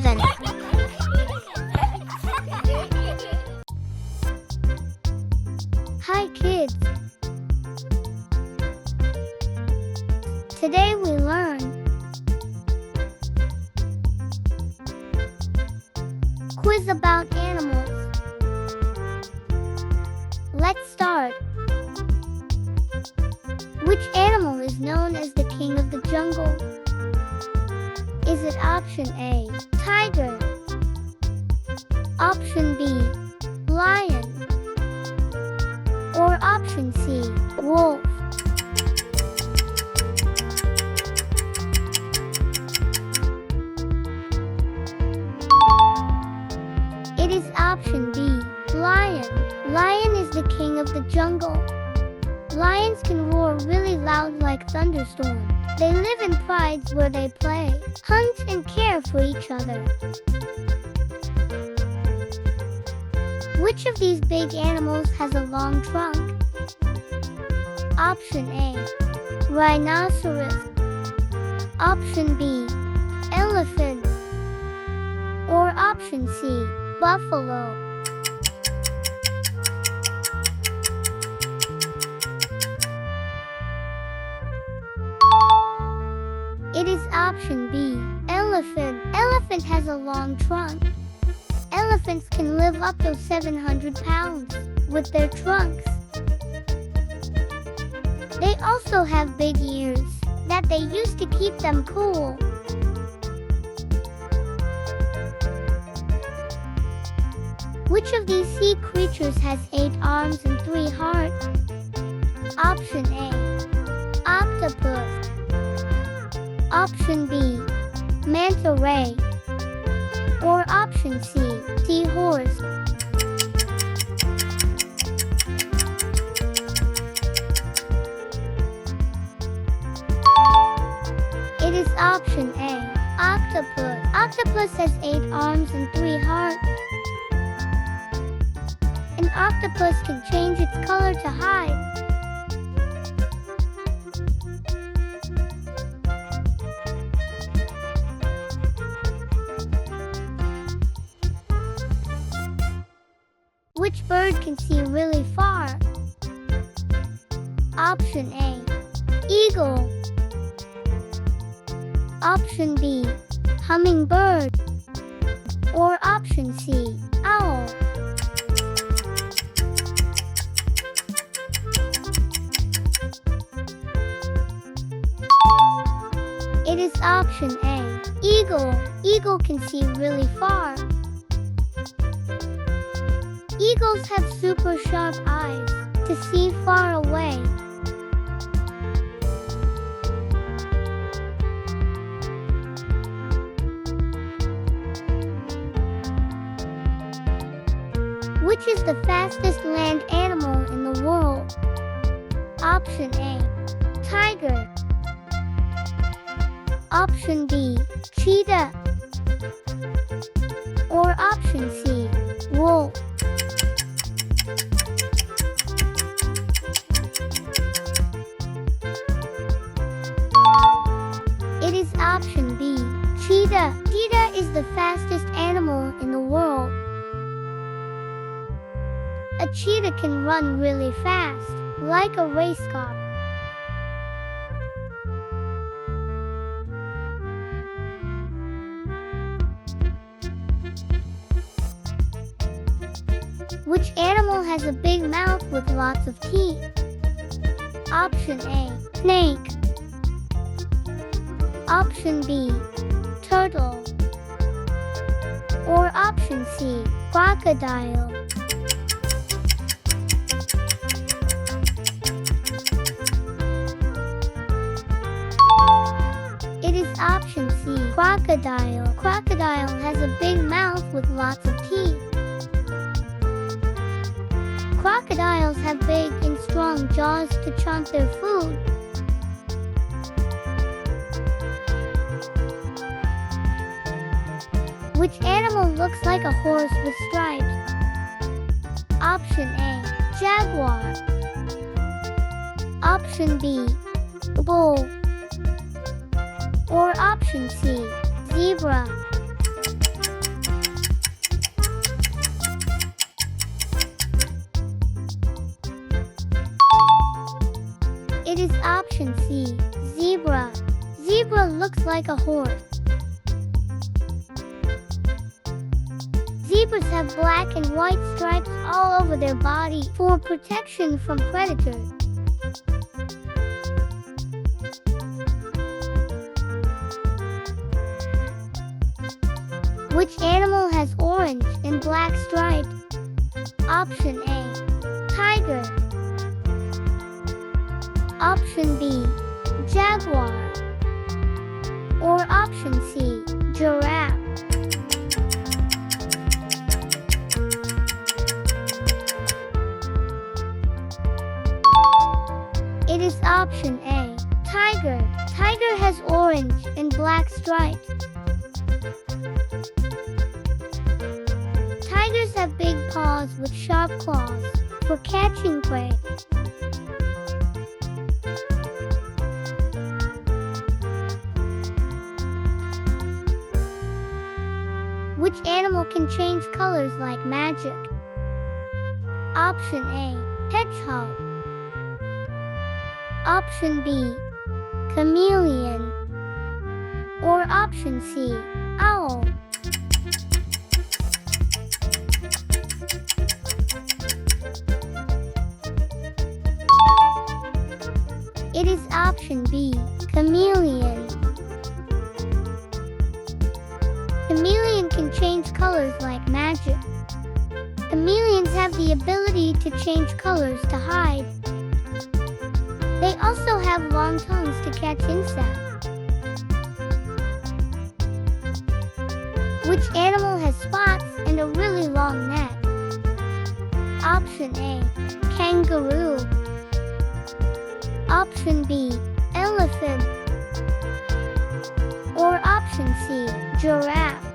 7. Hi kids! Today we learn quiz about animals. Let's start. Which animal is known as the king of the jungle? Is it option A, tiger? Option B, lion? Or option C, wolf? It is option B, lion. Lion is the king of the jungle. Lions can roar really loud like thunderstorms. They live in prides where they play, hunt, and care for each other. Which of these big animals has a long trunk? Option A, rhinoceros. Option B, elephant. Or option C, buffalo. It is option B, elephant. Elephant has a long trunk. Elephants can live up to 700 pounds with their trunks. They also have big ears that they use to keep them cool. Which of these sea creatures has 8 arms and 3 hearts? Option A, octopus. Option B, manta ray. Or option C, seahorse. It is option A, octopus. Octopus has 8 arms and 3 hearts. An octopus can change its color to hide. Which bird can see really far? Option A, eagle. Option B, hummingbird. Or option C, owl. It is option A, eagle. Eagle can see really far. Eagles have super sharp eyes to see far away. Which is the fastest land animal in the world? Option A, tiger. Option B, cheetah. Or option C, wolf. It is option B, cheetah. Cheetah is the fastest animal in the world. A cheetah can run really fast, like a race car. Which animal has a big mouth with lots of teeth? Option A, snake. Option B, turtle. Or option C, crocodile. It is option C, crocodile. Crocodile has a big mouth with lots of teeth. Crocodiles have big and strong jaws to chomp their food. Which animal looks like a horse with stripes? Option A, jaguar. Option B, bull. Or option C, zebra. It is option C, zebra. Zebra looks like a horse. Zebras have black and white stripes all over their body for protection from predators. Which animal has orange and black stripes? Option A, tiger. Option B, jaguar. Or option C, giraffe. It is option A, tiger. Tiger has orange and black stripes. Tigers have big paws with sharp claws for catching prey. Which animal can change colors like magic? Option A, hedgehog. Option B, chameleon. Or option C, owl. It is option B, chameleon. Chameleon can change colors like magic. Chameleons have the ability to change colors to hide. They also have long tongues to catch insects. Which animal has spots and a really long neck? Option A, kangaroo. Option B, elephant. Or option C, giraffe.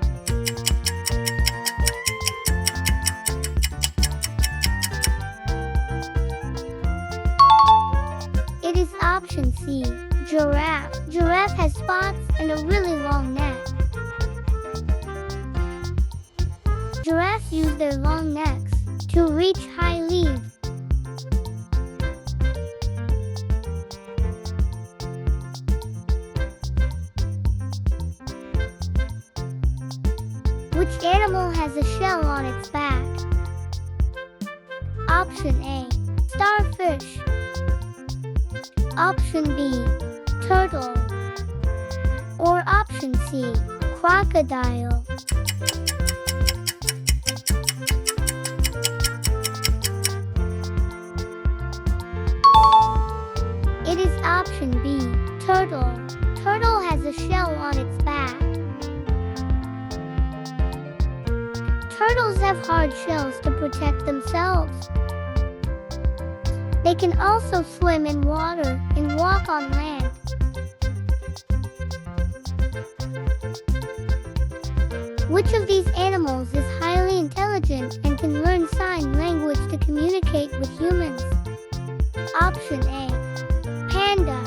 It is option C, giraffe. Giraffe has spots and a really long neck. Giraffes use their long necks to reach high leaves. Which animal has a shell on its back? Option A, starfish. Option B, turtle. Or option C, crocodile. It is option B, turtle. Turtle has a shell on its back. Turtles have hard shells to protect themselves. They can also swim in water and walk on land. Which of these animals is highly intelligent and can learn sign language to communicate with humans? Option A, panda.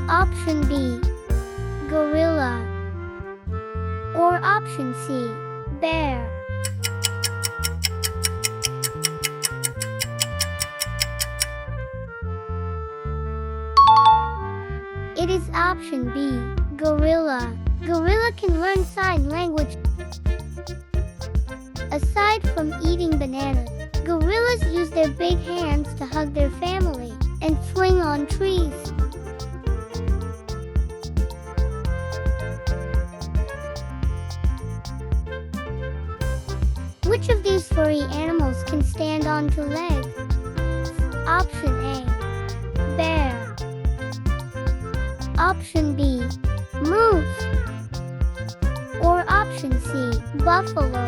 Option B, gorilla. Or option C, bear. It is option B, gorilla. Gorilla can learn sign language. Aside from eating bananas, gorillas use their big hands to hug their family and swing on trees. Which of these furry animals can stand on two legs? Option A, bear. Option B, moose. Or option C, buffalo.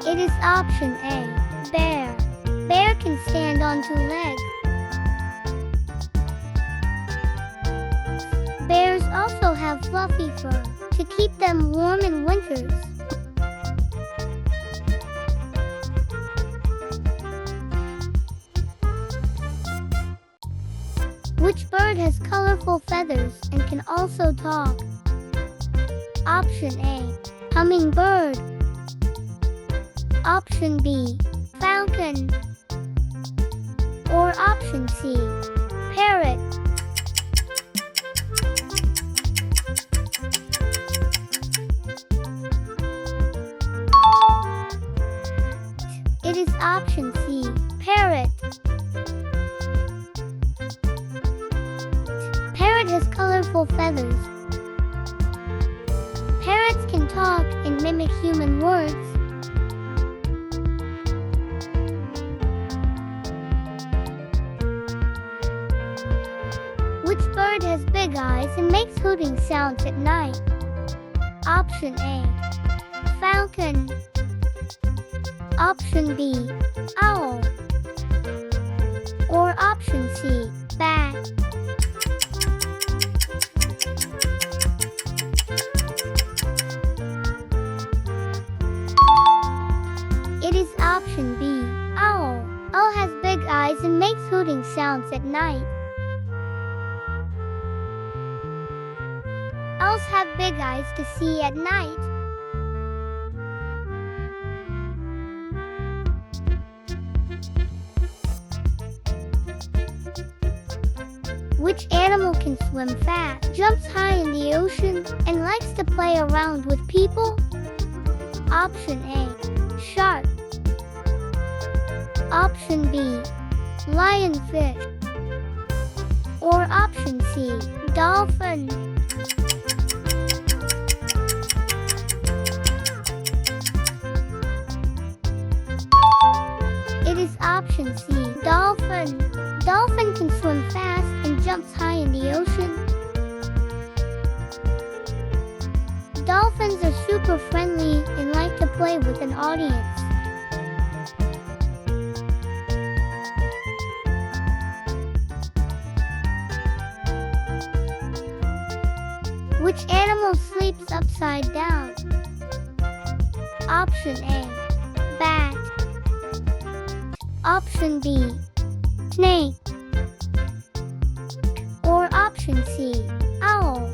It is option A, bear. Bear can stand on two legs. Bears also have fluffy fur to keep them warm in winters. Which bird has colorful feathers and can also talk? Option A, hummingbird. Option B, falcon. Or option C, parrot. It is option C, parrot. Parrot has colorful feathers. Parrots can talk and mimic human words. Which bird has big eyes and makes hooting sounds at night? Option A, falcon. Option B, owl. Or option C, bat. It is option B, owl. Owl has big eyes and makes hooting sounds at night. Owls have big eyes to see at night. Which animal can swim fast, jumps high in the ocean, and likes to play around with people? Option A, shark. Option B, lionfish. Or option C, dolphin. It is option C, dolphin. Dolphin can swim fast and jumps high in the ocean. Dolphins are super friendly and like to play with an audience. Which animal sleeps upside down? Option A, bat. Option B, snake. Or option C, owl.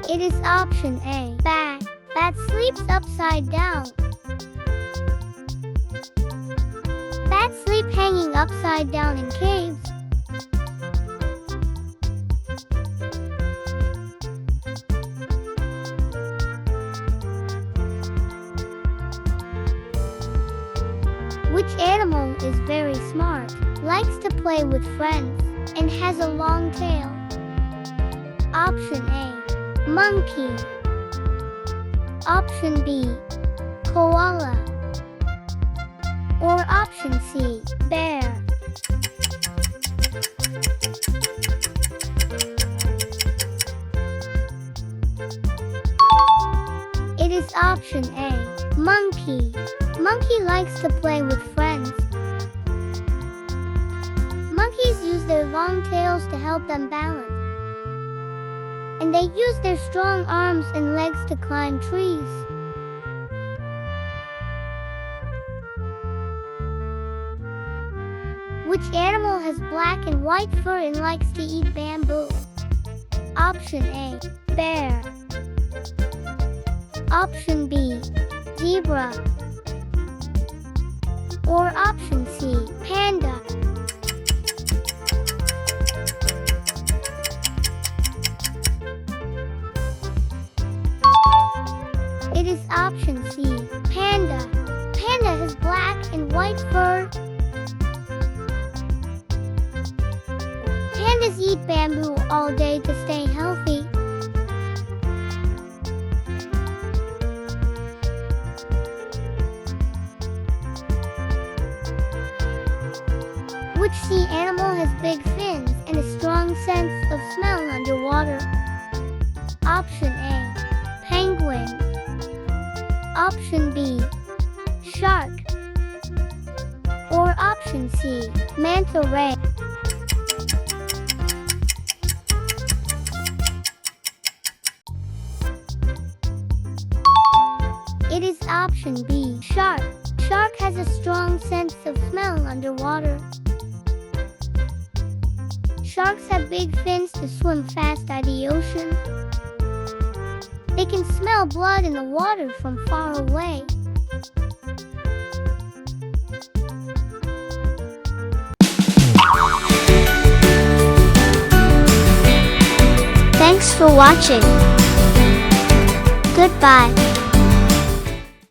It is option A, bat. Bat sleeps upside down. Bats sleep hanging upside down in caves. Which animal is very smart, likes to play with friends, and has a long tail? Option A, monkey. Option B, koala. Or option C, bear. It is option A, monkey. Monkey likes to play with friends. Monkeys use their long tails to help them balance. And they use their strong arms and legs to climb trees. Which animal has black and white fur and likes to eat bamboo? Option A, bear. Option B, zebra. Or option C, panda. It is option C, panda. Panda has black and white fur. Pandas eat bamboo all day to stay healthy. Which sea animal has big fins and a strong sense of smell underwater? Option A, penguin. Option B, shark. Or option C, manta ray. It is option B, shark. Shark has a strong sense of smell underwater. Sharks have big fins to swim fast at the ocean. They can smell blood in the water from far away. Thanks for watching. Goodbye.